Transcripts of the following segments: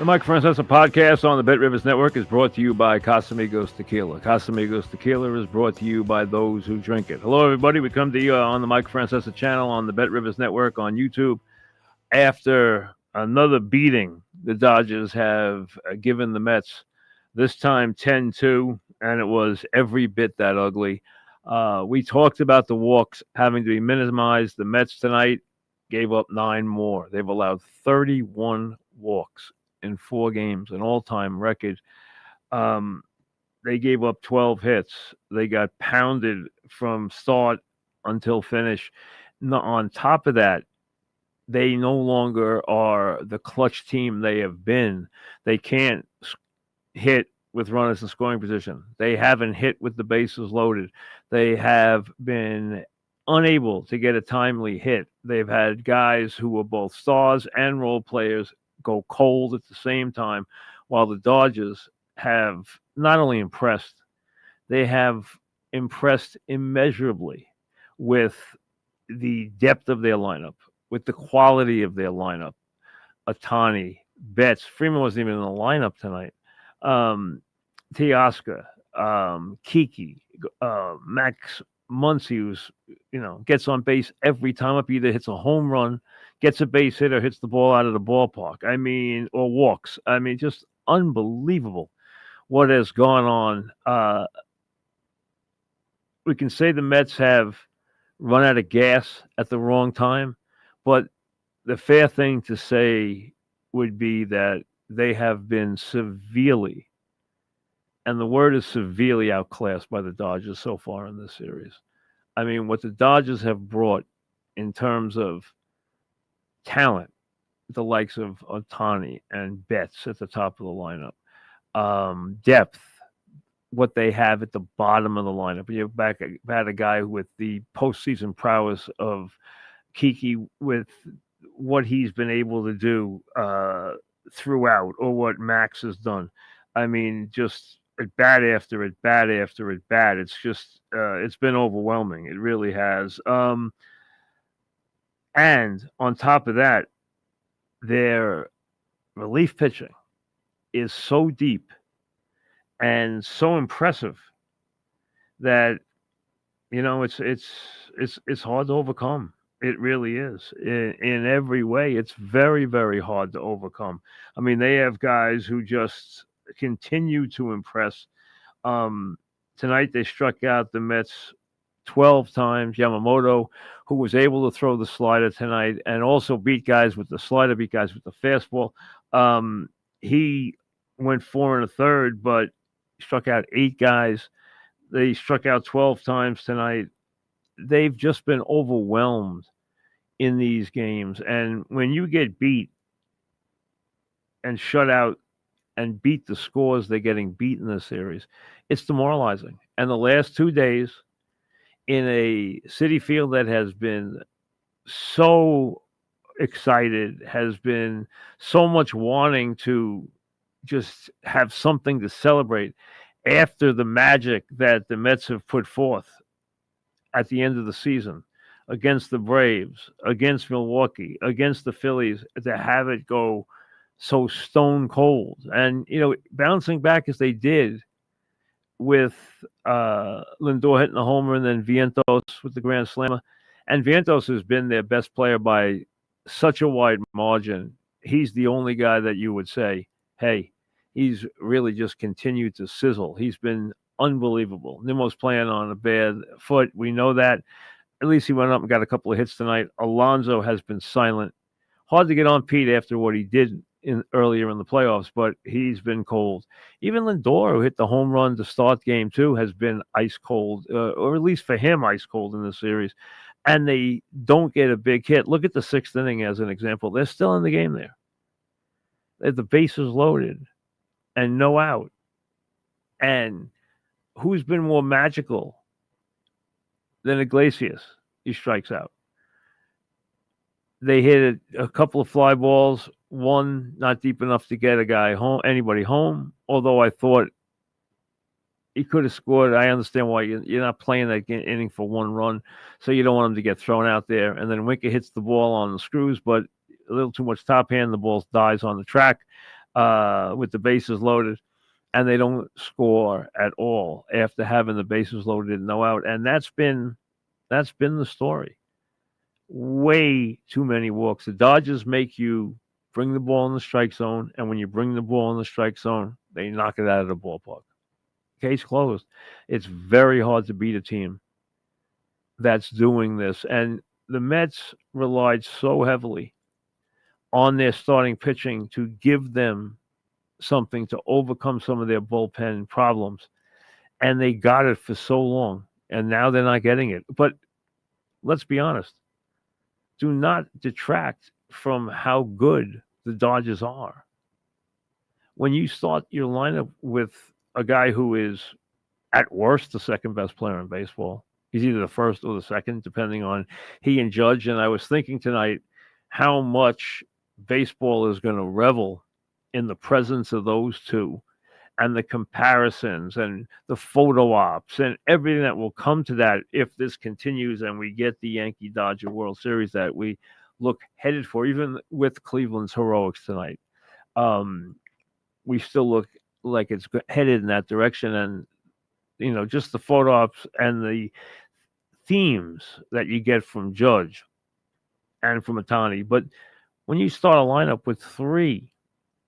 The Mike Francesa podcast on the Bet Rivers Network is brought to you by Casamigos Tequila. Casamigos Tequila is brought to you by those who drink it. Hello, everybody. We come to you on the Mike Francesa channel on the Bet Rivers Network on YouTube. After another beating, the Dodgers have given the Mets, this time 10-2, and it was every bit that ugly. We talked about the walks having to be minimized. The Mets tonight gave up 9 more. They've allowed 31 walks in 4 games, an all-time record. They gave up 12 hits. They got pounded from start until finish. On top of that, they no longer are the clutch team they have been. They can't hit with runners in scoring position. They haven't hit with the bases loaded. They have been unable to get a timely hit. They've had guys who were both stars and role players go cold at the same time, while the Dodgers have not only impressed, they have impressed immeasurably with the depth of their lineup, with the quality of their lineup. Ohtani, Betts, Freeman wasn't even in the lineup tonight. Teoscar, Kiki, Max Muncy, who's gets on base every time up, either hits a home run, gets a base hit, or hits the ball out of the ballpark. Or walks. Just unbelievable what has gone on. We can say the Mets have run out of gas at the wrong time, but the fair thing to say would be that they have been severely, and the word is severely, outclassed by the Dodgers so far in this series. What the Dodgers have brought in terms of talent, the likes of Ohtani and Betts at the top of the lineup, depth, what they have at the bottom of the lineup. You've had a guy with the postseason prowess of Kiki, with what he's been able to do throughout, or what Max has done. Just at bat after at bat after at bat, it's just it's been overwhelming. It really has. And on top of that, their relief pitching is so deep and so impressive that it's hard to overcome. It really is. In every way, it's very, very hard to overcome. They have guys who just continue to impress. Tonight, they struck out the Mets 12 times. Yamamoto, who was able to throw the slider tonight and also beat guys with the slider, beat guys with the fastball. He went 4 1/3, but struck out 8 guys. They struck out 12 times tonight. They've just been overwhelmed in these games. And when you get beat and shut out and beat the scores they're getting beat in this series, it's demoralizing. And the last 2 days, in a Citi Field that has been so excited, has been so much wanting to just have something to celebrate after the magic that the Mets have put forth at the end of the season against the Braves, against Milwaukee, against the Phillies, to have it go so stone cold. And, bouncing back as they did with Lindor hitting a homer and then Vientos with the grand slammer. And Vientos has been their best player by such a wide margin. He's the only guy that you would say, hey, he's really just continued to sizzle. He's been unbelievable. Nimmo's playing on a bad foot. We know that. At least he went up and got a couple of hits tonight. Alonso has been silent. Hard to get on Pete after what he did earlier in the playoffs, but he's been cold. Even Lindor, who hit the home run to start game 2, has been ice cold, or at least for him, ice cold in this series. And they don't get a big hit. Look at the 6th inning as an example. They're still in the game there. The bases loaded and no out. And who's been more magical than Iglesias? He strikes out. They hit a couple of fly balls, one not deep enough to get anybody home. Although I thought he could have scored. I understand why you're not playing that inning for 1 run, so you don't want him to get thrown out there. And then Winker hits the ball on the screws, but a little too much top hand. The ball dies on the track. with the bases loaded, and they don't score at all after having the bases loaded and no out. And that's been the story. Way too many walks. The Dodgers make you bring the ball in the strike zone, and when you bring the ball in the strike zone, they knock it out of the ballpark. Case closed. It's very hard to beat a team that's doing this. And the Mets relied so heavily on their starting pitching to give them something to overcome some of their bullpen problems. And they got it for so long. And now they're not getting it. But let's be honest. Do not detract from how good the Dodgers are. When you start your lineup with a guy who is at worst the second best player in baseball, he's either the first or the second, depending on he and Judge. And I was thinking tonight how much baseball is going to revel in the presence of those two and the comparisons and the photo ops and everything that will come to that if this continues and we get the Yankee Dodger World Series that we look headed for, even with Cleveland's heroics tonight. We still look like it's headed in that direction. And, you know, just the photo ops and the themes that you get from Judge and from Ohtani. But when you start a lineup with three,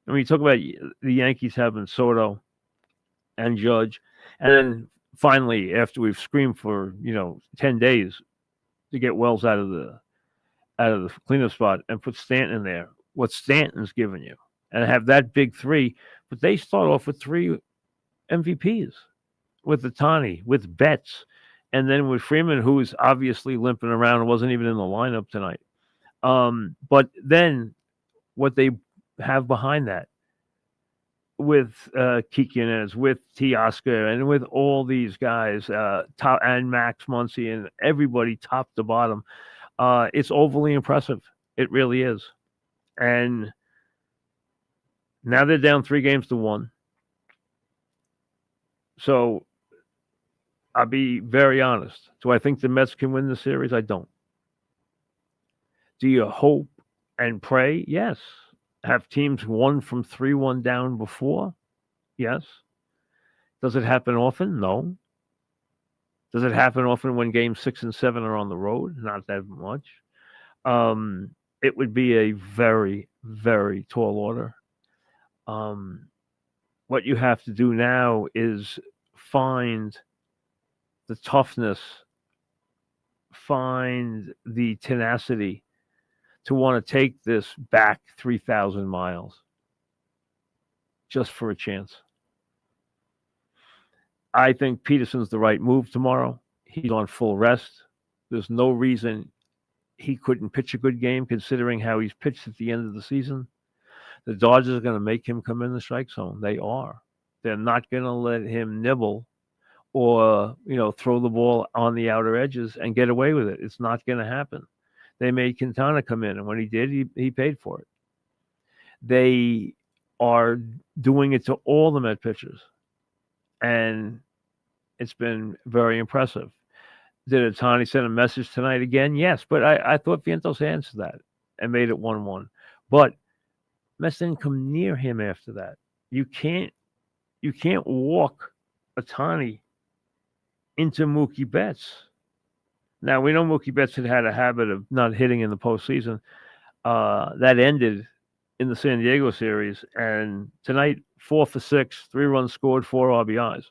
I mean, you talk about the Yankees having Soto and Judge, and then finally, after we've screamed for 10 days to get Wells out of the cleanup spot and put Stanton in there, what Stanton's given you, and have that big three, but they start off with three MVPs, with Ohtani, with Betts, and then with Freeman, who is obviously limping around and wasn't even in the lineup tonight. But then what they have behind that with Kikines, with Teoscar, and with all these guys, top and Max Muncy and everybody top to bottom, it's overly impressive. It really is. And now they're down 3-1. So I'll be very honest. Do I think the Mets can win the series? I don't. Do you hope and pray? Yes. Have teams won from 3-1 down before? Yes. Does it happen often? No. Does it happen often when games 6 and 7 are on the road? Not that much. It would be a very, very tall order. What you have to do now is find the toughness, find the tenacity to want to take this back 3,000 miles just for a chance. I think Peterson's the right move tomorrow. He's on full rest. There's no reason he couldn't pitch a good game considering how he's pitched at the end of the season. The Dodgers are going to make him come in the strike zone. They are. They're not going to let him nibble or, throw the ball on the outer edges and get away with it. It's not going to happen. They made Quintana come in, and when he did, he paid for it. They are doing it to all the Met pitchers, and it's been very impressive. Did Ohtani send a message tonight again? Yes, but I thought Vientos answered that and made it 1-1. But Mets didn't come near him after that. You can't walk Ohtani into Mookie Betts. Now, we know Mookie Betts had a habit of not hitting in the postseason. That ended in the San Diego series. And tonight, 4 for 6, 3 runs scored, 4 RBIs.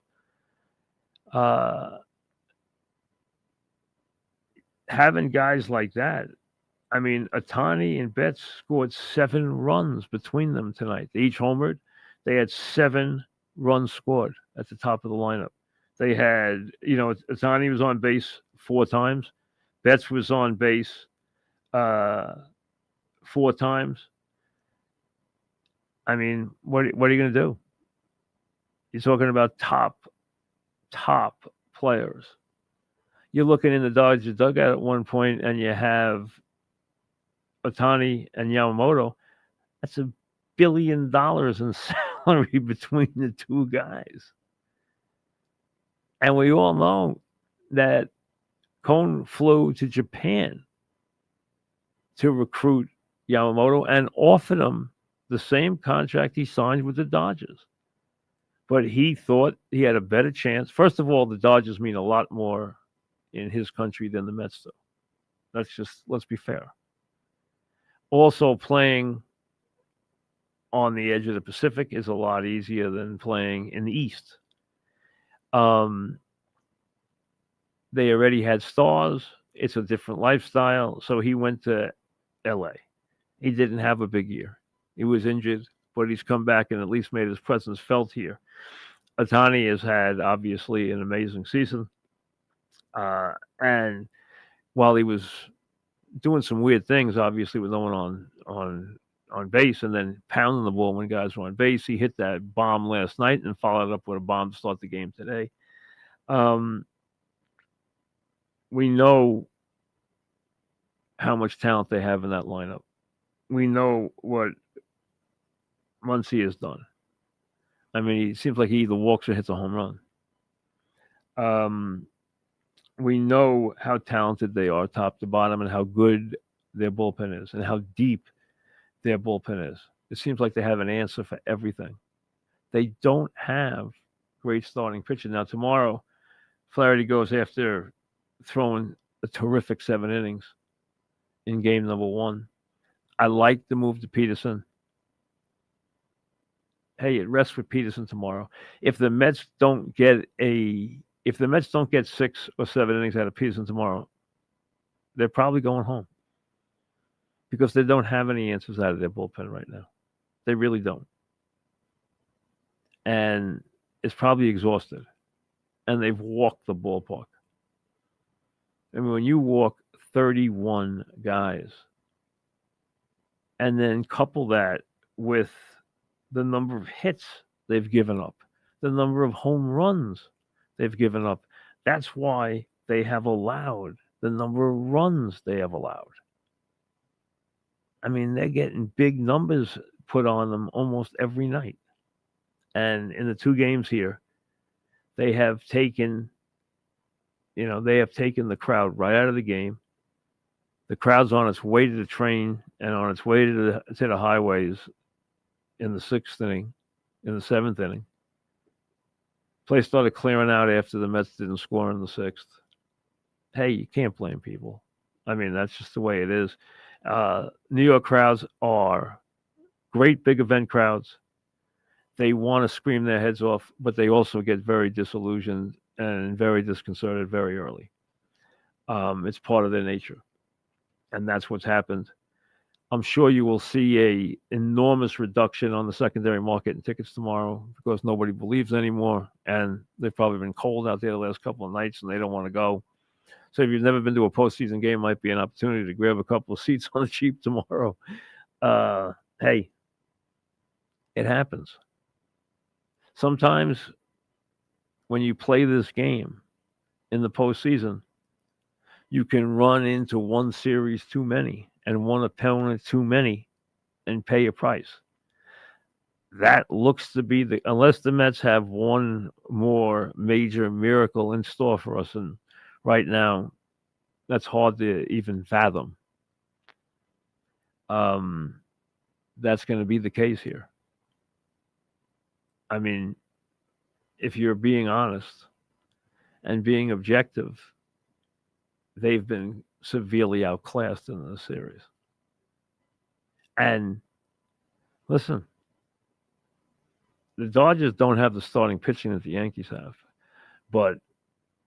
Having guys like that, I mean, Ohtani and Betts scored 7 runs between them tonight. They each homered. They had 7 runs scored at the top of the lineup. They had, Ohtani was on base 4 times. Betts was on base 4 times. I mean, what are you going to do? You're talking about top players. You're looking in the Dodgers dugout at one point, and you have Ohtani and Yamamoto. That's $1 billion in salary between the two guys. And we all know that Cone flew to Japan to recruit Yamamoto and offered him the same contract he signed with the Dodgers. But he thought he had a better chance. First of all, the Dodgers mean a lot more in his country than the Mets do. Let's be fair. Also, playing on the edge of the Pacific is a lot easier than playing in the East. They already had stars. It's a different lifestyle. So he went to LA. He didn't have a big year. He was injured, but he's come back and at least made his presence felt here. Ohtani has had obviously an amazing season. And while he was doing some weird things, obviously with no one on base and then pounding the ball when guys were on base, he hit that bomb last night and followed up with a bomb to start the game today. We know how much talent they have in that lineup. We know what Muncy has done. I mean, it seems like he either walks or hits a home run. We know how talented they are, top to bottom, and how good their bullpen is, and how deep their bullpen is. It seems like they have an answer for everything. They don't have great starting pitching. Now, tomorrow, Flaherty goes after throwing a terrific 7 innings in game number 1. I like the move to Peterson. Hey, it rests with Peterson tomorrow. If the Mets don't get 6 or 7 innings out of Peterson tomorrow, they're probably going home because they don't have any answers out of their bullpen right now. They really don't. And it's probably exhausted. And they've walked the ballpark. I mean, when you walk 31 guys and then couple that with the number of hits they've given up, the number of home runs they've given up, that's why they have allowed the number of runs they have allowed. I mean, they're getting big numbers put on them almost every night. And in the 2 games here, they have taken the crowd right out of the game. The crowd's on its way to the train and on its way to the highways in the 6th inning, in the 7th inning. Place started clearing out after the Mets didn't score in the 6th. Hey, you can't blame people. I mean, that's just the way it is. New York crowds are great big event crowds. They want to scream their heads off, but they also get very disillusioned and very disconcerted very early. It's part of their nature. And that's what's happened. I'm sure you will see a enormous reduction on the secondary market in tickets tomorrow because nobody believes anymore, and they've probably been cold out there the last couple of nights, and they don't want to go. So if you've never been to a postseason game, might be an opportunity to grab a couple of seats on the cheap tomorrow. Hey, it happens. Sometimes when you play this game in the postseason, you can run into one series too many and one opponent too many and pay a price. That looks to be unless the Mets have one more major miracle in store for us, and right now, that's hard to even fathom. That's going to be the case here. I mean, if you're being honest and being objective, they've been severely outclassed in this series. And listen, the Dodgers don't have the starting pitching that the Yankees have, but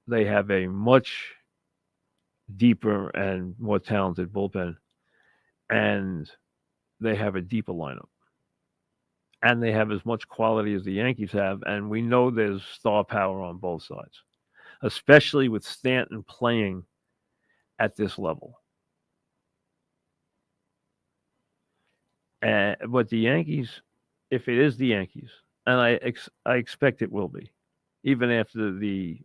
they have a much deeper and more talented bullpen, and they have a deeper lineup. And they have as much quality as the Yankees have, and we know there's star power on both sides, especially with Stanton playing at this level. But the Yankees, if it is the Yankees, and I expect it will be, even after the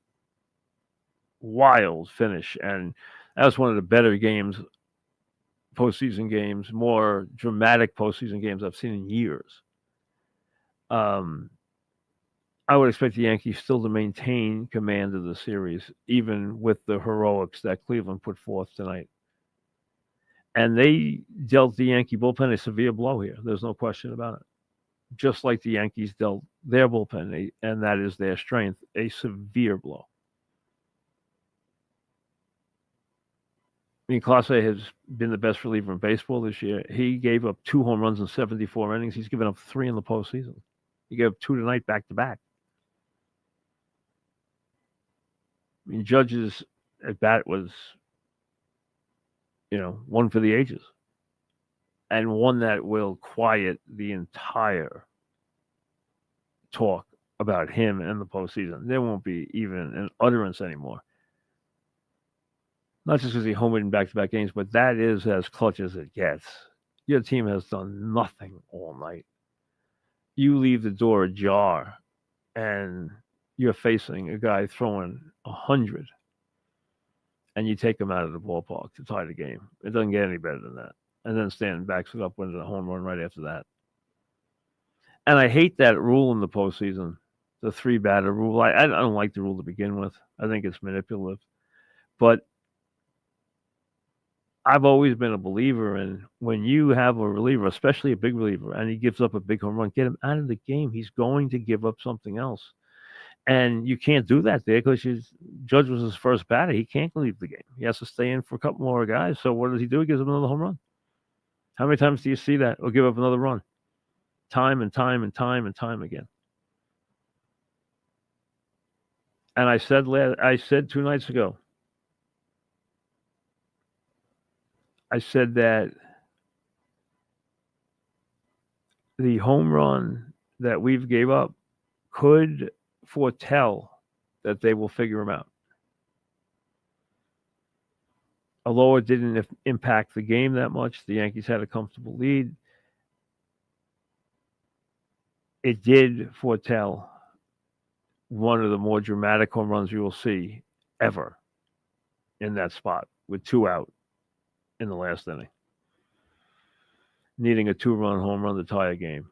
wild finish, and that was one of the better games, postseason games, more dramatic postseason games I've seen in years. I would expect the Yankees still to maintain command of the series, even with the heroics that Cleveland put forth tonight. And they dealt the Yankee bullpen a severe blow here. There's no question about it. Just like the Yankees dealt their bullpen, and that is their strength, a severe blow. I mean, Clase has been the best reliever in baseball this year. He gave up 2 home runs in 74 innings. He's given up 3 in the postseason. He gave up 2 tonight back to back. I mean, Judge's at bat was, one for the ages, and one that will quiet the entire talk about him in the postseason. There won't be even an utterance anymore. Not just because he homered in back-to-back games, but that is as clutch as it gets. Your team has done nothing all night. You leave the door ajar, and you're facing a guy throwing 100, and you take him out of the ballpark to tie the game. It doesn't get any better than that. And then Stanton backs it up with a home run right after that. And I hate that rule in the postseason, the 3-batter rule. I don't like the rule to begin with. I think it's manipulative. But I've always been a believer in when you have a reliever, especially a big reliever, and he gives up a big home run, get him out of the game. He's going to give up something else. And you can't do that there because Judge was his first batter. He can't leave the game. He has to stay in for a couple more guys. So what does he do? He gives him another home run. How many times do you see that? Or give up another run? Time and time and time and time again. And I said 2 nights ago, I said that the home run that we've gave up could foretell that they will figure him out. Although it didn't impact the game that much, the Yankees had a comfortable lead. It did foretell one of the more dramatic home runs you will see ever in that spot with 2 out in the last inning. Needing a 2-run home run to tie a game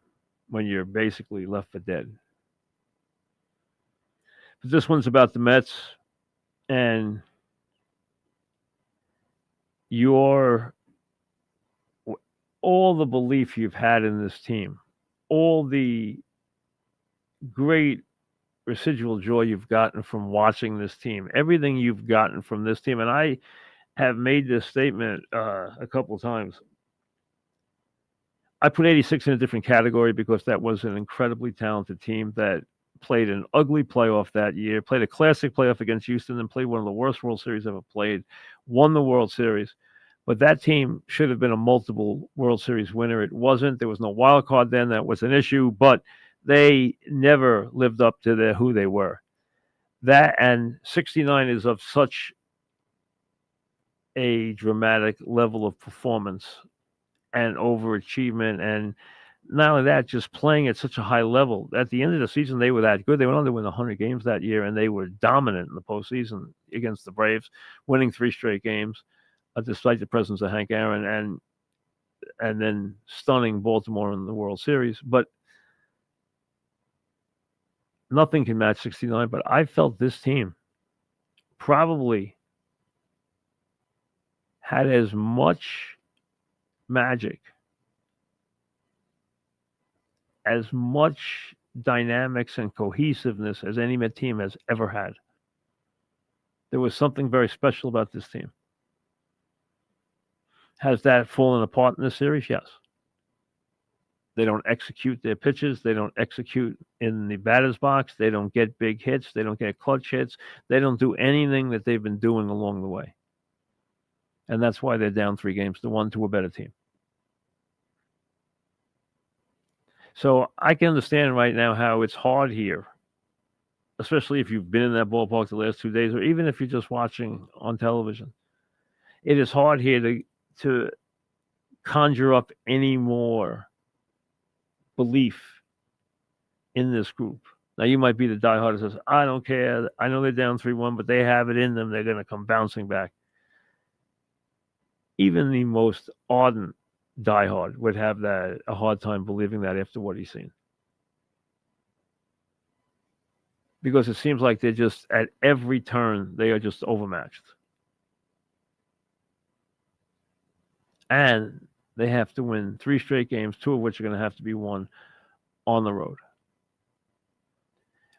when you're basically left for dead. But this one's about the Mets and all the belief you've had in this team, all the great residual joy you've gotten from watching this team, everything you've gotten from this team. And I have made this statement a couple of times. I put 86 in a different category because that was an incredibly talented team that played an ugly playoff that year, played a classic playoff against Houston, and played one of the worst World Series ever played, won the World Series. But that team should have been a multiple World Series winner. It wasn't. There was no wild card then. That was an issue, but they never lived up to who they were. That and 69 is of such a dramatic level of performance and overachievement, and not only that, just playing at such a high level. At the end of the season, they were that good. They went on to win 100 games that year, and they were dominant in the postseason against the Braves, winning 3 straight games, despite the presence of Hank Aaron, and then stunning Baltimore in the World Series. But nothing can match 69. But I felt this team probably had as much magic, as much dynamics and cohesiveness as any Met team has ever had. There was something very special about this team. Has that fallen apart in this series? Yes. They don't execute their pitches. They don't execute in the batter's box. They don't get big hits. They don't get clutch hits. They don't do anything that they've been doing along the way. And that's why they're down 3 games to 1 to a better team. So I can understand right now how it's hard here, especially if you've been in that ballpark the last 2 days, or even if you're just watching on television. It is hard here to conjure up any more belief in this group. Now, you might be the diehard that says, I don't care. I know they're down 3-1, but they have it in them. They're going to come bouncing back. Even the most ardent diehard would have a hard time believing that after what he's seen. Because it seems like they're just, at every turn, they are just overmatched. And they have to win 3 straight games, 2 of which are going to have to be won on the road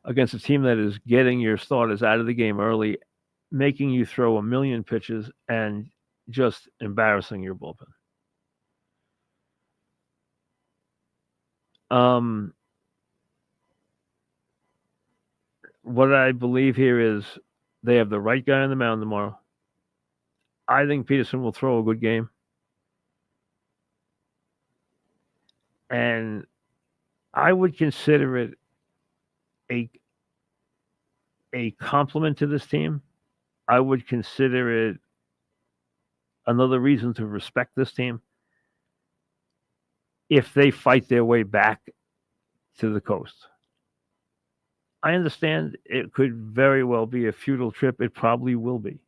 against a team that is getting your starters out of the game early, making you throw a million pitches, and just embarrassing your bullpen. What I believe here is they have the right guy on the mound tomorrow. I think Peterson will throw a good game. And I would consider it a compliment to this team. I would consider it another reason to respect this team if they fight their way back to the coast. I understand it could very well be a futile trip. It probably will be.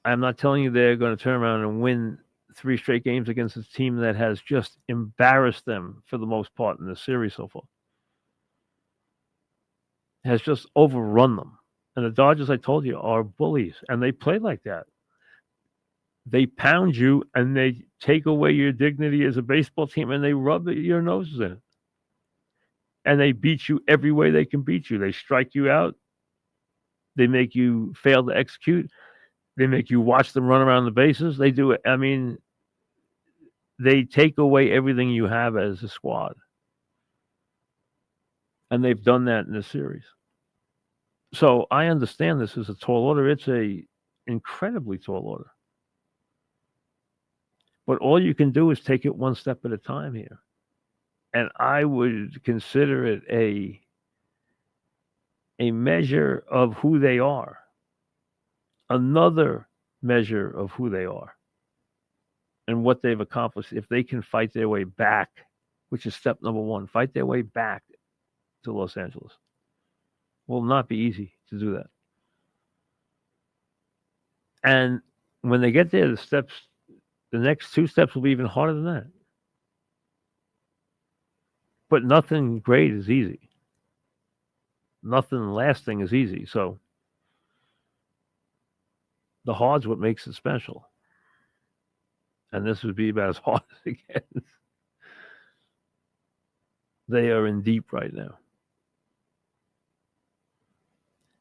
I'm not telling you they're going to turn around and win 3 straight games against a team that has just embarrassed them for the most part in the series so far. Has just overrun them. And the Dodgers, I told you, are bullies, and they play like that. They pound you, and they take away your dignity as a baseball team, and they rub your noses in it. And they beat you every way they can beat you. They strike you out. They make you fail to execute. They make you watch them run around the bases. They do it. I mean, they take away everything you have as a squad. And they've done that in this series. So I understand this is a tall order. It's a incredibly tall order. But all you can do is take it one step at a time here. And I would consider it a measure of who they are. Another measure of who they are and what they've accomplished. If they can fight their way back, which is step number 1, fight their way back to Los Angeles. Will not be easy to do that. And when they get there, the next 2 steps will be even harder than that. But nothing great is easy. Nothing lasting is easy. So the hard's what makes it special. And this would be about as hard as it gets. They are in deep right now.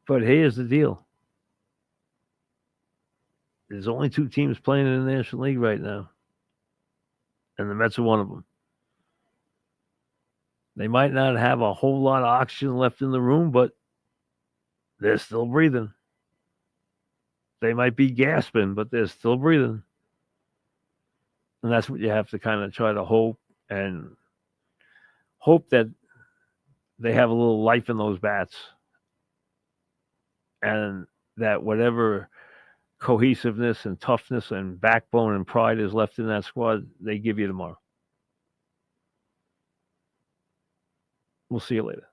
But here's the deal. There's only 2 teams playing in the National League right now. And the Mets are one of them. They might not have a whole lot of oxygen left in the room, but they're still breathing. They might be gasping, but they're still breathing. And that's what you have to kind of try to hope that they have a little life in those bats. And that whatever cohesiveness and toughness and backbone and pride is left in that squad, they give you tomorrow. We'll see you later.